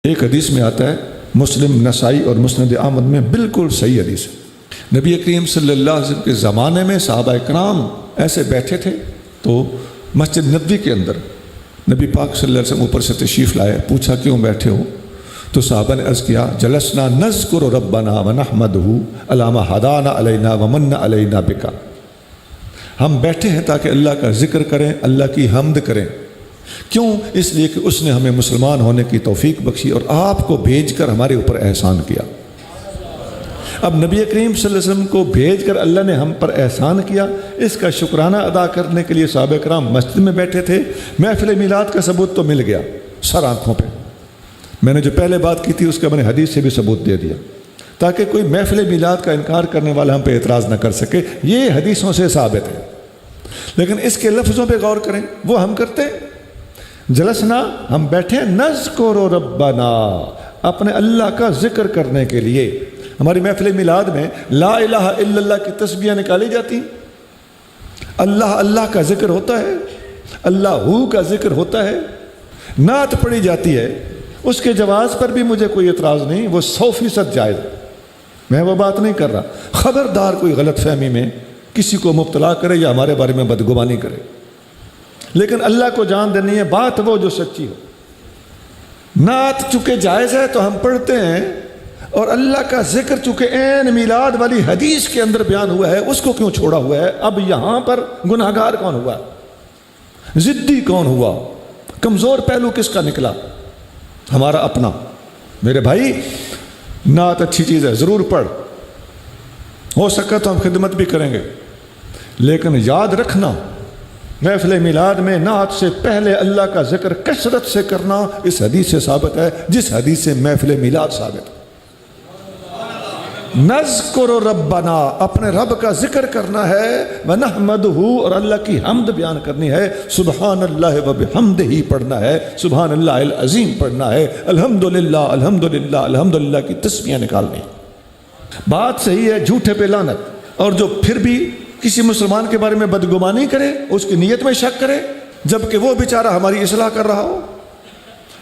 ایک حدیث میں آتا ہے، مسلم، نسائی اور مسند احمد میں بالکل صحیح حدیث ہے، نبی کریم صلی اللہ علیہ وسلم کے زمانے میں صحابہ کرام ایسے بیٹھے تھے تو مسجد نبوی کے اندر نبی پاک صلی اللہ علیہ وسلم اوپر سے تشریف لائے، پوچھا کیوں بیٹھے ہو؟ تو صحابہ نے عرض کیا، جلسنا نذکر ربنا ونحمدہ علی ما ہدانا علینا ومن علینا بکا، ہم بیٹھے ہیں تاکہ اللہ کا ذکر کریں، اللہ کی حمد کریں۔ کیوں؟ اس لیے کہ اس نے ہمیں مسلمان ہونے کی توفیق بخشی اور آپ کو بھیج کر ہمارے اوپر احسان کیا۔ اب نبی کریم صلی اللہ علیہ وسلم کو بھیج کر اللہ نے ہم پر احسان کیا، اس کا شکرانہ ادا کرنے کے لیے صحابہ کرام مسجد میں بیٹھے تھے۔ محفل میلاد کا ثبوت تو مل گیا سر آنکھوں پہ، میں نے جو پہلے بات کی تھی اس کا میں نے حدیث سے بھی ثبوت دے دیا، تاکہ کوئی محفل میلاد کا انکار کرنے والا ہم پہ اعتراض نہ کر سکے، یہ حدیثوں سے ثابت ہے۔ لیکن اس کے لفظوں پہ غور کریں، وہ ہم کرتے جلسنا، ہم بیٹھے نذکر ربنا، اپنے اللہ کا ذکر کرنے کے لیے۔ ہماری محفل میلاد میں لا الہ الا اللہ کی تسبیحیں نکالی جاتی ہیں، اللہ اللہ کا ذکر ہوتا ہے، اللہ ہو کا ذکر ہوتا ہے، نعت پڑھی جاتی ہے، اس کے جواز پر بھی مجھے کوئی اعتراض نہیں، وہ 100% جائز ہے، میں وہ بات نہیں کر رہا۔ خبردار کوئی غلط فہمی میں کسی کو مبتلا کرے یا ہمارے بارے میں بدگمانی کرے، لیکن اللہ کو جان دینی ہے بات وہ جو سچی ہو۔ نعت چونکہ جائز ہے تو ہم پڑھتے ہیں، اور اللہ کا ذکر چونکہ عین میلاد والی حدیث کے اندر بیان ہوا ہے، اس کو کیوں چھوڑا ہوا ہے؟ اب یہاں پر گناہگار کون ہوا؟ ضدی کون ہوا؟ کمزور پہلو کس کا نکلا؟ ہمارا اپنا۔ میرے بھائی، نعت اچھی چیز ہے، ضرور پڑھ، ہو سکا تو ہم خدمت بھی کریں گے، لیکن یاد رکھنا محفل میلاد میں نعت سے پہلے اللہ کا ذکر کثرت سے کرنا اس حدیث سے ثابت ہے، جس حدیث سے محفل میلاد ثابت ہے۔ نذکر ربنا، اپنے رب کا ذکر کرنا ہے، ونحمدہ، اور اللہ کی حمد بیان کرنی ہے، سبحان اللہ وبحمدہ پڑھنا ہے، سبحان اللہ العظیم پڑھنا ہے، الحمدللہ الحمدللہ الحمدللہ کی تسبیحیں نکالنی۔ بات صحیح ہے، جھوٹے پہ لعنت۔ اور جو پھر بھی کسی مسلمان کے بارے میں بدگمانی کرے، اس کی نیت میں شک کرے، جبکہ وہ بیچارہ ہماری اصلاح کر رہا ہو،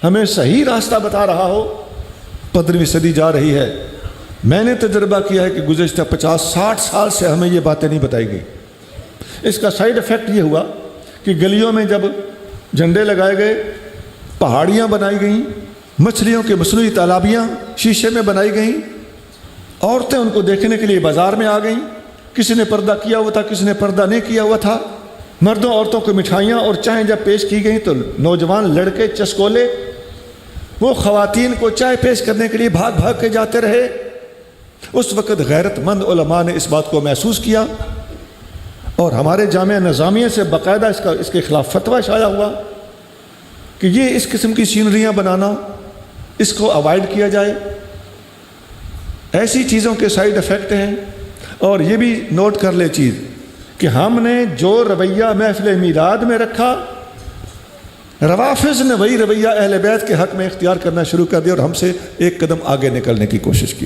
ہمیں صحیح راستہ بتا رہا ہو۔ 15ویں صدی جا رہی ہے، میں نے تجربہ کیا ہے کہ گزشتہ 50-60 سال سے ہمیں یہ باتیں نہیں بتائی گئی۔ اس کا سائیڈ ایفیکٹ یہ ہوا کہ گلیوں میں جب جھنڈے لگائے گئے، پہاڑیاں بنائی گئیں، مچھلیوں کے مصنوعی تالابیاں شیشے میں بنائی گئیں، عورتیں ان کو دیکھنے کے لیے بازار میں آ گئیں، کسی نے پردہ کیا ہوا تھا، کسی نے پردہ نہیں کیا ہوا تھا، مردوں عورتوں کو مٹھائیاں اور چائیں جب پیش کی گئیں تو نوجوان لڑکے چسکولے وہ خواتین کو چائے پیش کرنے کے لیے بھاگ بھاگ کے جاتے رہے۔ اس وقت غیرت مند علماء نے اس بات کو محسوس کیا، اور ہمارے جامعہ نظامیہ سے باقاعدہ اس کے خلاف فتویٰ شائع ہوا کہ یہ اس قسم کی سینریاں بنانا، اس کو اوائڈ کیا جائے۔ ایسی چیزوں کے سائیڈ ایفیکٹ ہیں۔ اور یہ بھی نوٹ کر لے چیز کہ ہم نے جو رویہ محفل میلاد میں رکھا، روافض نے وہی رویہ اہل بیت کے حق میں اختیار کرنا شروع کر دیا اور ہم سے ایک قدم آگے نکلنے کی کوشش کی۔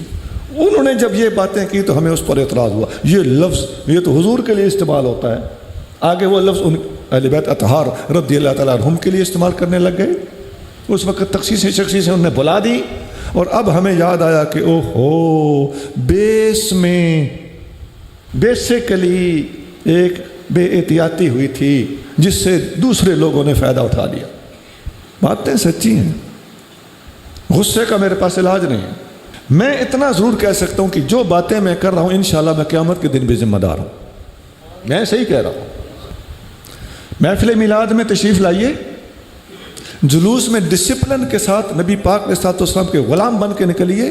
انہوں نے جب یہ باتیں کی تو ہمیں اس پر اعتراض ہوا، یہ لفظ یہ تو حضور کے لیے استعمال ہوتا ہے، آگے وہ لفظ ان اہل بیت اطہار رضی اللہ تعالیٰ عنہم کے لیے استعمال کرنے لگ گئے۔ اس وقت تخصیص شخصی سے انہوں نے بلا دی، اور اب ہمیں یاد آیا کہ اوہو، بیس میں بیسیکلی ایک بے احتیاطی ہوئی تھی جس سے دوسرے لوگوں نے فائدہ اٹھا لیا۔ باتیں سچی ہیں، غصے کا میرے پاس علاج نہیں ہے۔ میں اتنا ضرور کہہ سکتا ہوں کہ جو باتیں میں کر رہا ہوں انشاءاللہ میں قیامت کے دن بھی ذمہ دار ہوں، میں صحیح کہہ رہا ہوں۔ محفل میلاد میں تشریف لائیے، جلوس میں ڈسپلن کے ساتھ نبی پاک علیہ الصلوۃ والسلام کے غلام بن کے نکلیے،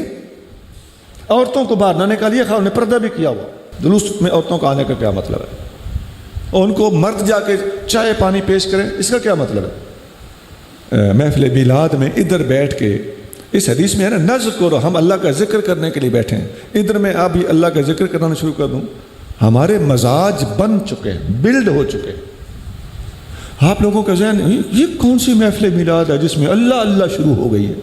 عورتوں کو باہر نہ نکالیے، خواہ انہیں پردہ بھی کیا ہوا۔ جلوس میں عورتوں کا آنے کا کیا مطلب ہے؟ اور ان کو مرد جا کے چائے پانی پیش کریں، اس کا کیا مطلب ہے؟ محفل میلاد میں ادھر بیٹھ کے، اس حدیث میں ہے نا نذکر، ہم اللہ کا ذکر کرنے کے لیے بیٹھے ہیں، ادھر میں آپ بھی اللہ کا ذکر کرنا شروع کر دوں، ہمارے مزاج بن چکے ہیں، بلڈ ہو چکے ہیں۔ آپ لوگوں کا ذہن یہ کون سی محفل میلاد ہے جس میں اللہ اللہ شروع ہو گئی ہے؟